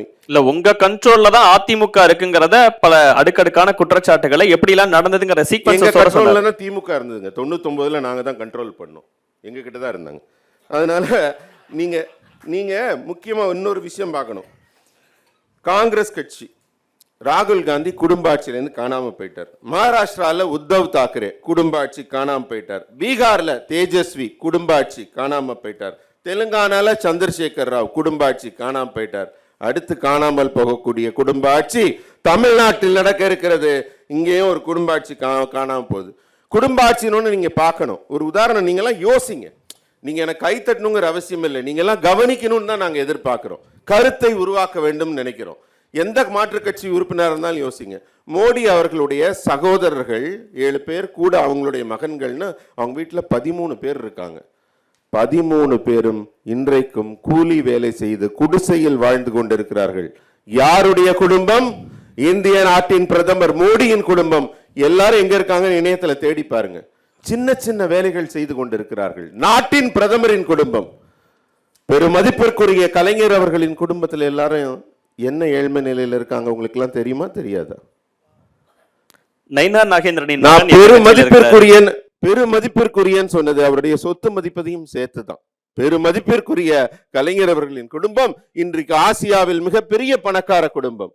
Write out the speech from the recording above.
நிலைமை. இல்ல உங்க கண்ட்ரோல்ல தான் அதிமுக இருக்குங்கிறத பல அடுக்கடுக்கான குற்றச்சாட்டுகளை எப்படி எல்லாம் நடந்ததுங்கிற சீக்வென்ஸ் கண்ட்ரோல்ல திமுக இருந்ததுங்க. 99ல நாங்க தான் கண்ட்ரோல் பண்ணோம், எங்க கிட்ட தான் இருந்தாங்க. அதனால நீங்க முக்கியமா இன்னொரு விஷயம் பார்க்கணும். காங்கிரஸ் கட்சி ராகுல் காந்தி குடும்ப ஆட்சியிலேருந்து காணாம போயிட்டார். மகாராஷ்டிரால உத்தவ் தாக்கரே குடும்ப ஆட்சி காணாம போயிட்டார். பீகார்ல தேஜஸ்வி குடும்ப ஆட்சி காணாம போயிட்டார். தெலுங்கானால சந்திரசேகர் ராவ் குடும்ப ஆட்சி காணாம போயிட்டார். அடுத்து காணாமல் போகக்கூடிய குடும்ப ஆட்சி தமிழ்நாட்டில் நடக்க இருக்கிறது. இங்கேயும் ஒரு குடும்ப ஆட்சி காணாம போகுது. குடும்ப ஆட்சின்னு நீங்க பார்க்கணும். ஒரு உதாரணம், நீங்க எல்லாம் யோசிங்க. நீங்க எனக்கு கை தட்டணுங்கிற அவசியம் இல்லை, நீங்க எல்லாம் கவனிக்கணும்னு தான் நாங்க எதிர்பார்க்கிறோம். கருத்தை உருவாக்க வேண்டும் நினைக்கிறோம். எந்த மாற்றுக் கட்சி உறுப்பினர் இருந்தாலும் யோசிங்க. மோடி அவர்களுடைய சகோதரர்கள் 7 பேர் கூட அவங்களுடைய மகன்கள்னு அவங்க வீட்டில் 13 பேர் இருக்காங்க. 13 பேரும் இன்றைக்கும் கூலி வேலை செய்து குடிசையில் வாழ்ந்து கொண்டிருக்கிறார்கள். யாருடைய குடும்பம்? இந்திய நாட்டின் பிரதமர் மோடியின் குடும்பம். எல்லாரும் எங்க இருக்காங்க? இணையத்துல தேடி பாருங்க. சின்ன சின்ன வேலைகள் செய்து கொண்டிருக்கிறார்கள். நாட்டின் பிரதமரின் குடும்பம். பெருமதிப்பிற்குரிய கலைஞர் அவர்களின் குடும்பத்தில் எல்லாரும் என்ன ஏழ்மை நிலையில இருக்காங்க உங்களுக்கு எல்லாம் தெரியுமா? தெரியாதா? நயினார் நாகேந்திரனின் பெருமதிப்பிற்குரியன்னு சொன்னது அவருடைய சொத்து மதிப்பதையும் சேர்த்துதான். பெருமதிப்பிற்குரிய கலைஞர் அவர்களின் குடும்பம் இன்றைக்கு ஆசியாவில் மிகப்பெரிய பணக்கார குடும்பம்.